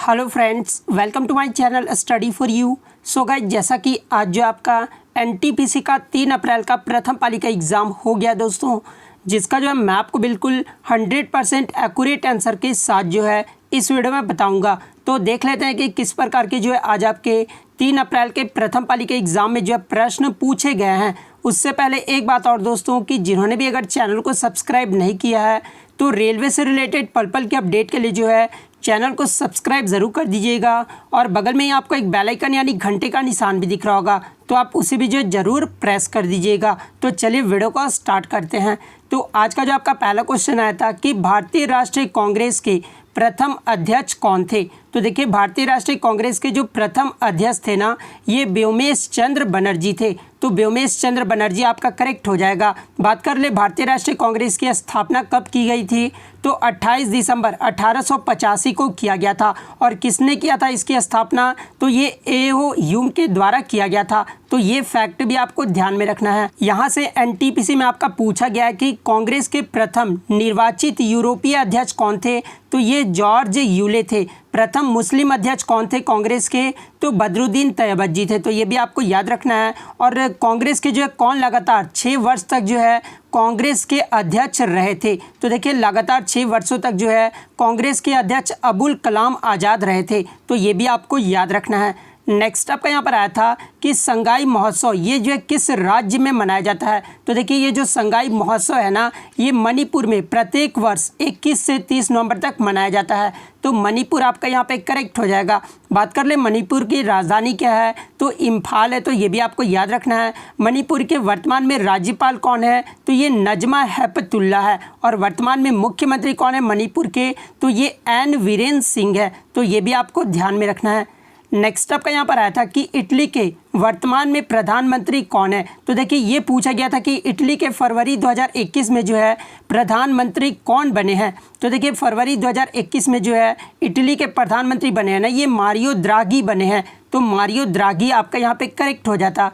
Hello friends, welcome to my channel Study For You. So guys, जैसा कि आज जो आपका एनटीपीसी का 3 अप्रैल का प्रथम पाली का एग्ज़ाम हो गया दोस्तों, जिसका जो है मैं आपको बिल्कुल 100% एक्यूरेट आंसर के साथ जो है इस वीडियो में बताऊंगा। तो देख लेते हैं कि किस प्रकार के जो है आज आपके 3 अप्रैल के प्रथम पाली के एग्ज़ाम में जो है प्रश्न पूछे गए हैं। उससे पहले एक बात और दोस्तों, कि जिन्होंने भी अगर चैनल को सब्सक्राइब नहीं किया है तो रेलवे से रिलेटेड पल पल के अपडेट के लिए जो है चैनल को सब्सक्राइब ज़रूर कर दीजिएगा। और बगल में ही आपको एक बेल आइकन यानी घंटे का निशान भी दिख रहा होगा, तो आप उसे भी जो है ज़रूर प्रेस कर दीजिएगा। तो चलिए वीडियो को स्टार्ट करते हैं। तो आज का जो आपका पहला क्वेश्चन आया था कि भारतीय राष्ट्रीय कांग्रेस के प्रथम अध्यक्ष कौन थे। तो देखिए, भारतीय राष्ट्रीय कांग्रेस के जो प्रथम अध्यक्ष थे ना, ये व्योमेश चंद्र बनर्जी थे। तो व्योमेश चंद्र बनर्जी आपका करेक्ट हो जाएगा। बात कर ले भारतीय राष्ट्रीय कांग्रेस की स्थापना कब की गई थी, तो 28 दिसंबर 1885 को किया गया था। और किसने किया था इसकी स्थापना, तो ये एओ ह्यूम के द्वारा किया गया था। तो ये फैक्ट भी आपको ध्यान में रखना है। यहाँ से एनटीपीसी में आपका पूछा गया है कि कांग्रेस के प्रथम निर्वाचित यूरोपीय अध्यक्ष कौन थे, तो ये जॉर्ज यूले थे। प्रथम मुस्लिम अध्यक्ष कौन थे कांग्रेस के, तो बदरुद्दीन तैयबजी थे। तो ये भी आपको याद रखना है। और कांग्रेस के जो है कौन लगातार 6 वर्ष तक जो है कांग्रेस के अध्यक्ष रहे थे, तो देखिए लगातार 6 वर्षों तक जो है कांग्रेस के अध्यक्ष अबुल कलाम आज़ाद रहे थे। तो ये भी आपको याद रखना है। नेक्स्ट आपका यहाँ पर आया था कि संगाई महोत्सव ये जो है किस राज्य में मनाया जाता है। तो देखिए, ये जो संगाई महोत्सव है ना, ये मणिपुर में प्रत्येक वर्ष 21 से 30 नवंबर तक मनाया जाता है। तो मणिपुर आपका यहाँ पे करेक्ट हो जाएगा। बात कर ले मणिपुर की राजधानी क्या है, तो इम्फाल है। तो ये भी आपको याद रखना है। मणिपुर के वर्तमान में राज्यपाल कौन है, तो ये नजमा हेपतुल्ला है। और वर्तमान में मुख्यमंत्री कौन है मणिपुर के, तो ये एन वीरेन सिंह है। तो ये भी आपको ध्यान में रखना है। नेक्स्ट आपका यहाँ पर आया था कि इटली के वर्तमान में प्रधानमंत्री कौन है। तो देखिए, ये पूछा गया था कि इटली के फरवरी 2021 में जो है प्रधानमंत्री कौन बने हैं। तो देखिए, फरवरी 2021 में जो है इटली के प्रधानमंत्री बने हैं ना, ये मारियो द्राघी बने हैं। तो मारियो द्राघी आपका यहाँ पे करेक्ट हो जाता।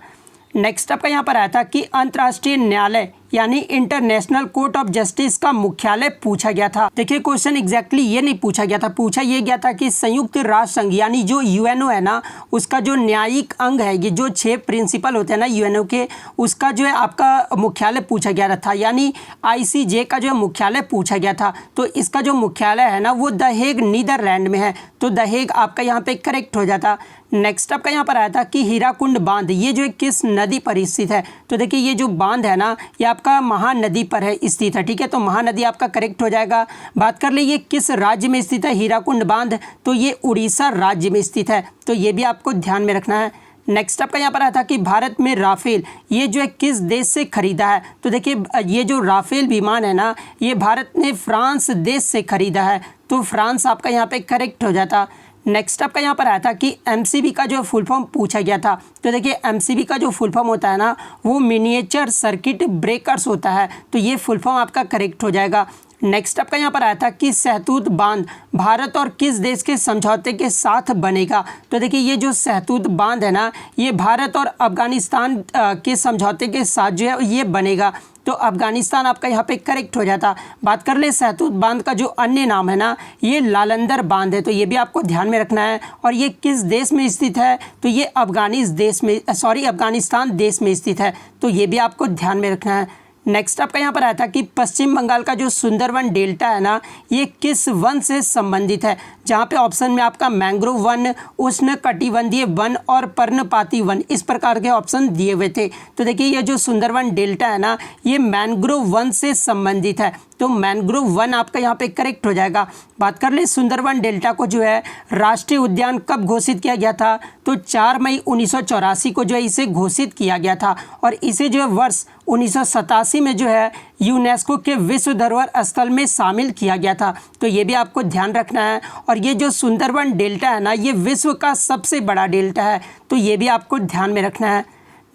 नेक्स्ट आपका यहाँ पर आया था कि अंतर्राष्ट्रीय न्यायालय यानी इंटरनेशनल कोर्ट ऑफ जस्टिस का मुख्यालय पूछा गया था। देखिए, क्वेश्चन एग्जैक्टली ये नहीं पूछा गया था। पूछा ये गया था कि संयुक्त राष्ट्र संघ यानी जो यूएनओ है ना, उसका जो न्यायिक अंग है, ये जो 6 प्रिंसिपल होते हैं ना यूएनओ के, उसका जो है आपका मुख्यालय पूछा गया था। यानी आईसीजे का जो है मुख्यालय पूछा गया था। तो इसका जो मुख्यालय है ना, वो द हेग नीदरलैंड में है। तो द हेग आपका यहाँ पे करेक्ट हो जाता। नेक्स्ट आपका यहाँ पर आया था कि हीराकुंड बांध ये जो है किस नदी पर स्थित है। तो देखिए, ये जो बांध है ना, ये आपका महानदी पर है स्थित है। ठीक है, तो महानदी आपका करेक्ट हो जाएगा। बात कर ले ये किस राज्य में स्थित है हीराकुंड बांध, तो ये उड़ीसा राज्य में स्थित है। तो ये भी आपको ध्यान में रखना है। नेक्स्ट आपका यहाँ पर आया था कि भारत में राफेल ये जो है किस देश से खरीदा है। तो देखिए, ये जो राफेल विमान है ना, ये भारत ने फ्रांस देश से खरीदा है। तो फ्रांस आपका यहाँ पे करेक्ट हो जाता। नेक्स्ट आपका यहाँ पर आया था कि एमसीबी का जो फुल फॉर्म पूछा गया था। तो देखिए, एमसीबी का जो फुल फॉर्म होता है ना, वो मिनिएचर सर्किट ब्रेकर्स होता है। तो ये फुल फॉर्म आपका करेक्ट हो जाएगा। नेक्स्ट आपका यहाँ पर आया था कि सहतूत बांध भारत और किस देश के समझौते के साथ बनेगा। तो देखिए, ये जो सहतूत बांध है ना, ये भारत और अफगानिस्तान के समझौते के साथ जो है ये बनेगा। तो अफगानिस्तान आपका यहाँ पे करेक्ट हो जाता। बात कर ले सहतूत बांध का जो अन्य नाम है ना, ये लालंदर बांध है। तो ये भी आपको ध्यान में रखना है। और ये किस देश में स्थित है, तो ये अफगानिस्तान देश में स्थित है। तो ये भी आपको ध्यान में रखना है। नेक्स्ट आपका यहाँ पर आया था कि पश्चिम बंगाल का जो सुंदरवन डेल्टा है ना, ये किस वन से संबंधित है। जहाँ पे ऑप्शन में आपका मैंग्रोव वन, उष्णकटिबंधीय वन और पर्णपाती वन इस प्रकार के ऑप्शन दिए हुए थे। तो देखिए, ये जो सुंदरवन डेल्टा है ना, ये मैंग्रोव वन से संबंधित है। तो मैंग्रोव वन आपका यहाँ पे करेक्ट हो जाएगा। बात कर ले सुंदरवन डेल्टा को जो है राष्ट्रीय उद्यान कब घोषित किया गया था, तो 4 मई 1984 को जो है इसे घोषित किया गया था। और इसे जो है वर्ष 1987 में जो है यूनेस्को के विश्व धरोहर स्थल में शामिल किया गया था। तो ये भी आपको ध्यान रखना है। और ये जो सुंदरवन डेल्टा है ना, ये विश्व का सबसे बड़ा डेल्टा है। तो ये भी आपको ध्यान में रखना है।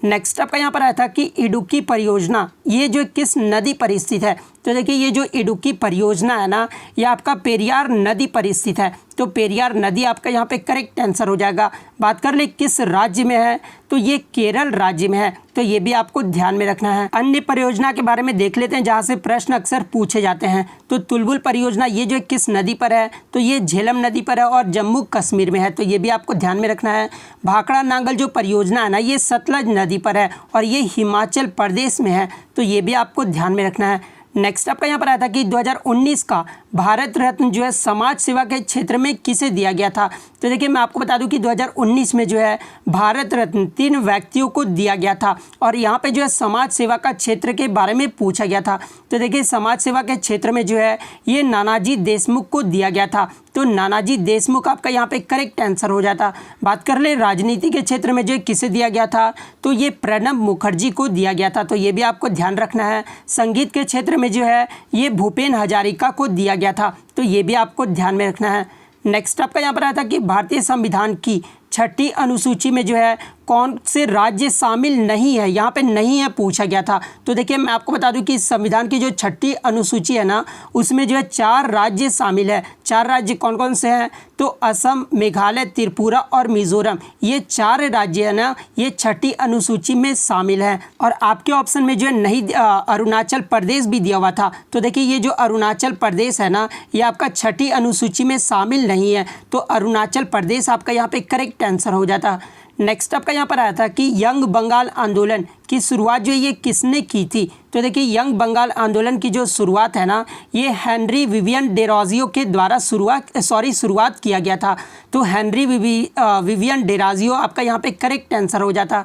नेक्स्ट आपका यहाँ पर आया था कि इडुक्की परियोजना ये जो किस नदी पर स्थित है। तो देखिए ये जो इडुक्की परियोजना है ना, ये आपका पेरियार नदी पर स्थित है। तो पेरियार नदी आपका यहाँ पे करेक्ट आंसर हो जाएगा। बात कर ले किस राज्य में है, तो ये केरल राज्य में है। तो ये भी आपको ध्यान में रखना है। अन्य परियोजना के बारे में देख लेते हैं जहाँ से प्रश्न अक्सर पूछे जाते हैं। तो तुलबुल परियोजना ये जो किस नदी पर है, तो ये झेलम नदी पर है और जम्मू कश्मीर में है। तो ये भी आपको ध्यान में रखना है। भाखड़ा नांगल जो परियोजना है ना, ये सतलज नदी पर है और ये हिमाचल प्रदेश में है। तो ये भी आपको ध्यान में रखना है। नेक्स्ट आपका यहाँ पर आया था कि 2019 का भारत रत्न जो है समाज सेवा के क्षेत्र में किसे दिया गया था। तो देखिए मैं आपको बता दूं कि 2019 में जो है भारत रत्न 3 व्यक्तियों को दिया गया था और यहाँ पे जो है समाज सेवा का क्षेत्र के बारे में पूछा गया था। तो देखिए समाज सेवा के क्षेत्र में जो है ये नानाजी देशमुख को दिया गया था। तो नानाजी देशमुख आपका यहाँ पे करेक्ट आंसर हो जाता। बात कर ले राजनीति के क्षेत्र में जो किसे दिया गया था, तो ये प्रणब मुखर्जी को दिया गया था। तो ये भी आपको ध्यान रखना है। संगीत के क्षेत्र में जो है ये भूपेन हजारिका को दिया गया था। तो ये भी आपको ध्यान में रखना है। नेक्स्ट आपका यहाँ पर आया था कि भारतीय संविधान की 6ठी अनुसूची में जो है कौन से राज्य शामिल नहीं है, यहाँ पे नहीं है पूछा गया था। तो देखिए मैं आपको बता दूं कि संविधान की जो 6ठी अनुसूची है ना, उसमें जो है 4 राज्य शामिल है। 4 राज्य कौन कौन से हैं, तो असम, मेघालय, त्रिपुरा और मिजोरम, ये 4 राज्य है ना, ये 6ठी अनुसूची में शामिल हैं। और आपके ऑप्शन में जो है नहीं अरुणाचल प्रदेश भी दिया हुआ था। तो देखिए ये जो अरुणाचल प्रदेश है ना, ये आपका 6ठी अनुसूची में शामिल नहीं है। तो अरुणाचल प्रदेश आपका यहाँ पे करेक्ट आंसर हो जाता। नेक्स्ट आपका यहाँ पर आया था कि यंग बंगाल आंदोलन की शुरुआत जो ये किसने की थी। तो देखिए यंग बंगाल आंदोलन की जो शुरुआत है ना, ये हेनरी विवियन डेरोजियो के द्वारा शुरुआत किया गया था। तो हेनरी विवियन डेरोजियो आपका यहाँ पे करेक्ट आंसर हो जाता।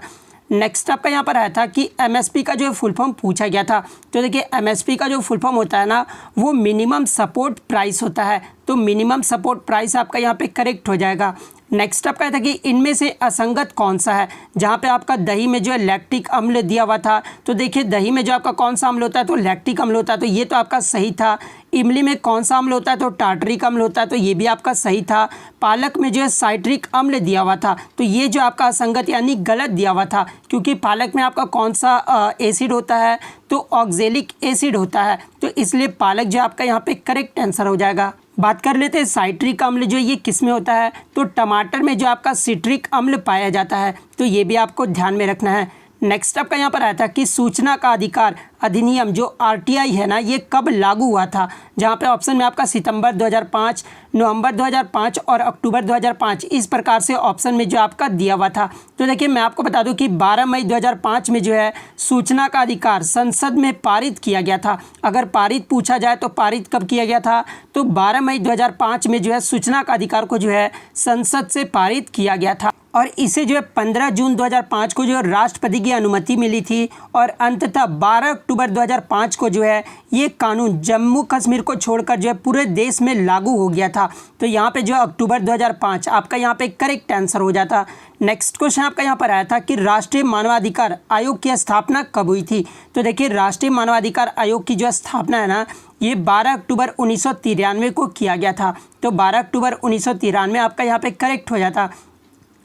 नेक्स्ट आपका यहाँ पर आया था कि एमएसपी का जो फुल फॉर्म पूछा गया था। तो देखिए एमएसपी का जो फुल फॉर्म होता है ना, वो मिनिमम सपोर्ट प्राइस होता है। तो मिनिमम सपोर्ट प्राइस आपका यहाँ पे करेक्ट हो जाएगा। नेक्स्ट आपका था कि इनमें से असंगत कौन सा है, जहाँ पे आपका दही में जो है लैक्टिक अम्ल दिया हुआ था। तो देखिए दही में जो आपका कौन सा अम्ल होता है, तो लैक्टिक अम्ल होता है। तो ये तो आपका सही था। इमली में कौन सा अम्ल होता है, तो टार्टरिक अम्ल होता है। तो ये भी आपका सही था। पालक में जो है साइट्रिक अम्ल दिया हुआ था। तो ये जो आपका असंगत यानी गलत दिया हुआ था, क्योंकि पालक में आपका कौन सा एसिड होता है, तो ऑक्जेलिक एसिड होता है। तो इसलिए पालक जो आपका यहाँ पे करेक्ट आंसर हो जाएगा। बात कर लेते हैं साइट्रिक अम्ल जो ये किस में होता है, तो टमाटर में जो आपका सिट्रिक अम्ल पाया जाता है। तो ये भी आपको ध्यान में रखना है। नेक्स्ट आपका यहाँ पर आया था कि सूचना का अधिकार अधिनियम जो आरटीआई है ना, ये कब लागू हुआ था, जहाँ पे ऑप्शन में आपका सितंबर 2005, नवंबर 2005 और अक्टूबर 2005 इस प्रकार से ऑप्शन में जो आपका दिया हुआ था। तो देखिए मैं आपको बता दूं कि 12 मई 2005 में जो है सूचना का अधिकार संसद में पारित किया गया था। अगर पारित पूछा जाए तो पारित कब किया गया था, तो 12 मई 2005 में जो है सूचना का अधिकार को जो है संसद से पारित किया गया था। और इसे जो है 15 जून 2005 को जो है राष्ट्रपति की अनुमति मिली थी और अंततः 12 अक्टूबर 2005 को जो है ये कानून जम्मू कश्मीर को छोड़कर जो है पूरे देश में लागू हो गया था। तो यहाँ पे जो अक्टूबर 2005 आपका यहाँ पे करेक्ट आंसर हो जाता। नेक्स्ट क्वेश्चन आपका यहाँ पर आया था कि राष्ट्रीय मानवाधिकार आयोग की स्थापना कब हुई थी। तो देखिए राष्ट्रीय मानवाधिकार आयोग की जो स्थापना है ना, ये 12 अक्टूबर 1993 को किया गया था। तो 12 अक्टूबर 1993 आपका यहाँ पे करेक्ट हो जाता।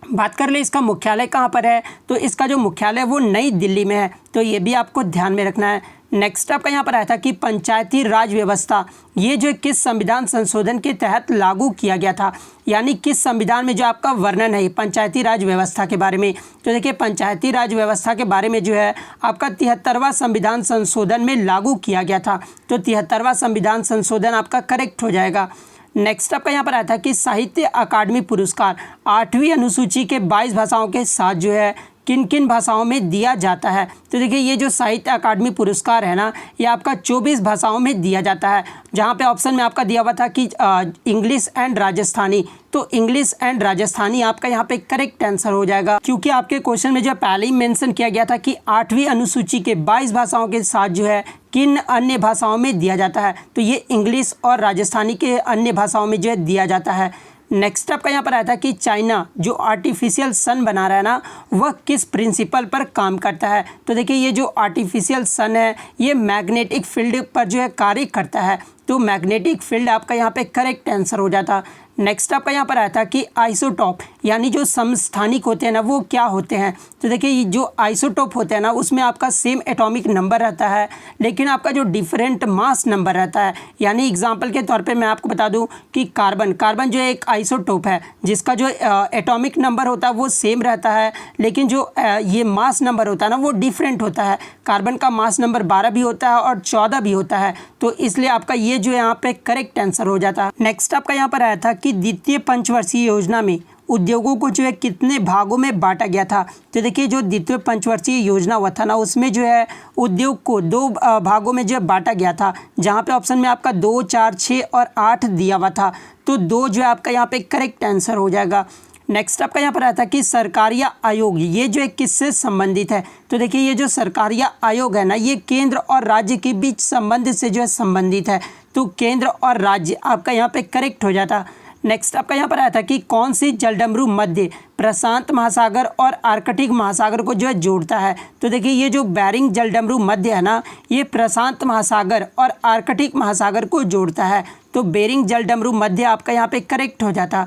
बात कर ले इसका मुख्यालय कहाँ पर है, तो इसका जो मुख्यालय वो नई दिल्ली में है। तो ये भी आपको ध्यान में रखना है। नेक्स्ट आपका यहाँ पर आया था कि पंचायती राज व्यवस्था ये जो किस संविधान संशोधन के तहत लागू किया गया था, यानी किस संविधान में जो आपका वर्णन है पंचायती राज व्यवस्था के बारे में। तो देखिए पंचायती राज व्यवस्था के बारे में जो है आपका 73वां संविधान संशोधन में लागू किया गया था। तो 73वां संविधान संशोधन आपका करेक्ट हो जाएगा। नेक्स्ट आपका यहाँ पर आया था कि साहित्य अकादमी पुरस्कार 8वीं अनुसूची के 22 भाषाओं के साथ जो है किन किन भाषाओं में दिया जाता है। तो देखिए ये जो साहित्य अकादमी पुरस्कार है ना, ये आपका 24 भाषाओं में दिया जाता है। जहाँ पे ऑप्शन में आपका दिया हुआ था कि इंग्लिश एंड राजस्थानी, तो इंग्लिश एंड राजस्थानी आपका यहाँ पे करेक्ट आंसर हो जाएगा, क्योंकि आपके क्वेश्चन में जो पहले ही मेंशन किया गया था कि 8वीं अनुसूची के 22 भाषाओं के साथ जो है किन अन्य भाषाओं में दिया जाता है। तो ये इंग्लिश और राजस्थानी के अन्य भाषाओं में जो है दिया जाता है। नेक्स्ट आपका यहाँ पर आया था कि चाइना जो आर्टिफिशियल सन बना रहा है ना, वह किस प्रिंसिपल पर काम करता है। तो देखिए ये जो आर्टिफिशियल सन है ये मैग्नेटिक फील्ड पर जो है कार्य करता है। तो मैग्नेटिक फील्ड आपका यहाँ पे करेक्ट आंसर हो जाता। नेक्स्ट आपका यहाँ पर आया था कि आइसोटॉप यानी जो समस्थानिक होते हैं ना वो क्या होते हैं। तो देखिए ये जो आइसोटोप होते हैं ना उसमें आपका सेम एटॉमिक नंबर रहता है, लेकिन आपका जो डिफरेंट मास नंबर रहता है। यानी एग्जांपल के तौर पे मैं आपको बता दूं कि कार्बन जो एक आइसोटोप है जिसका जो एटॉमिक नंबर होता है वो सेम रहता है, लेकिन जो ये मास नंबर होता है ना वो डिफरेंट होता है। कार्बन का मास नंबर 12 भी होता है और 14 भी होता है, तो इसलिए आपका ये जो यहाँ पे करेक्ट आंसर हो जाता है। नेक्स्ट आपका यहाँ पर आया था कि द्वितीय पंचवर्षीय योजना में उद्योगों को जो है कितने भागों में बांटा गया था। तो देखिए जो द्वितीय पंचवर्षीय योजना हुआ था ना उसमें जो है उद्योग को 2 भागों में जो है बांटा गया था, जहाँ पे ऑप्शन में आपका 2, 4, 6 और 8 दिया हुआ था। तो 2 जो है आपका यहाँ पे करेक्ट आंसर हो जाएगा। नेक्स्ट आपका यहाँ पर आया था कि सरकारिया आयोग ये जो है किससे संबंधित है। तो देखिए ये जो सरकारिया आयोग है ना ये केंद्र और राज्य के बीच संबंध से जो है संबंधित है, तो केंद्र और राज्य आपका यहाँ पे करेक्ट हो जाता। नेक्स्ट आपका यहाँ पर आया था कि कौन सी जलडमरू मध्य प्रशांत महासागर और आर्कटिक महासागर को जो है जोड़ता है। तो देखिए ये जो बेरिंग जलडमरू मध्य है ना ये प्रशांत महासागर और आर्कटिक महासागर को जोड़ता है, तो बेरिंग जलडमरू मध्य आपका यहाँ पे करेक्ट हो जाता।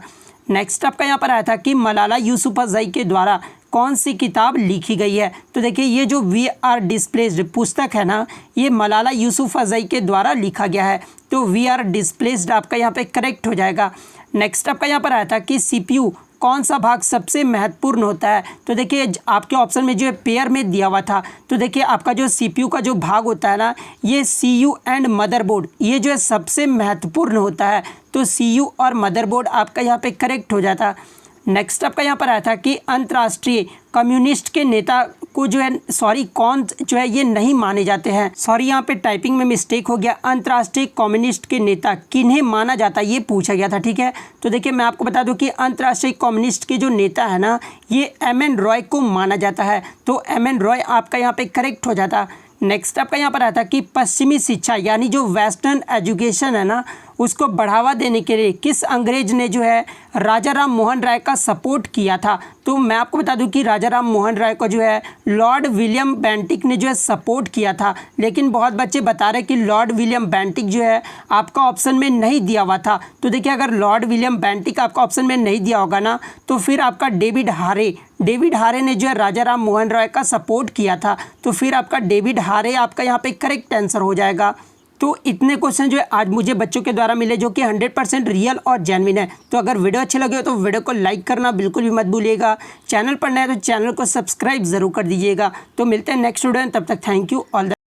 नेक्स्ट आपका यहाँ पर आया था कि मलाला यूसुफजई के द्वारा कौन सी किताब लिखी गई है। तो देखिए ये जो वी आर डिस्प्लेस्ड पुस्तक है ना ये मलाला यूसुफजई के द्वारा लिखा गया है, तो वी आर डिस्प्लेस्ड आपका यहाँ पे करेक्ट हो जाएगा। नेक्स्ट आपका यहाँ पर आया था कि सीपीयू कौन सा भाग सबसे महत्वपूर्ण होता है। तो देखिए आपके ऑप्शन में जो है पेयर में दिया हुआ था, तो देखिए आपका जो सीपीयू का जो भाग होता है ना ये सीयू एंड मदरबोर्ड ये जो है सबसे महत्वपूर्ण होता है, तो सीयू और मदरबोर्ड आपका यहाँ पे करेक्ट हो जाता। नेक्स्ट आपका यहाँ पर आया था कि अंतर्राष्ट्रीय कम्युनिस्ट के नेता को जो है कौन जो है ये नहीं माने जाते हैं। यहाँ पे टाइपिंग में मिस्टेक हो गया। अंतर्राष्ट्रीय कम्युनिस्ट के नेता किन्हें माना जाता है ये पूछा गया था, ठीक है। तो देखिए मैं आपको बता दूं कि अंतर्राष्ट्रीय कम्युनिस्ट के जो नेता है ना ये एम.एन. रॉय को माना जाता है, तो एम.एन. रॉय आपका यहाँ पे करेक्ट हो जाता। नेक्स्ट आपका यहाँ पर आया था कि पश्चिमी शिक्षा यानी जो वेस्टर्न एजुकेशन है ना उसको बढ़ावा देने के लिए किस अंग्रेज ने जो है राजा राम मोहन राय का सपोर्ट किया था। तो मैं आपको बता दूं कि राजा राम मोहन राय को जो है लॉर्ड विलियम बेंटिक ने जो है सपोर्ट किया था, लेकिन बहुत बच्चे बता रहे कि लॉर्ड विलियम बेंटिक जो है आपका ऑप्शन में नहीं दिया हुआ था। तो देखिए अगर लॉर्ड विलियम बेंटिक आपका ऑप्शन में नहीं दिया होगा ना तो फिर आपका डेविड हारे ने जो है राजा राम मोहन राय का सपोर्ट किया था, तो फिर आपका डेविड हारे आपका यहाँ पे करेक्ट आंसर हो जाएगा। तो इतने क्वेश्चन जो है आज मुझे बच्चों के द्वारा मिले जो कि 100% रियल और जेन्युइन है। तो अगर वीडियो अच्छे लगे हो तो वीडियो को लाइक करना बिल्कुल भी मत भूलिएगा। चैनल पर नए तो चैनल को सब्सक्राइब जरूर कर दीजिएगा। तो मिलते हैं नेक्स्ट वीडियो में, तब तक थैंक यू ऑल द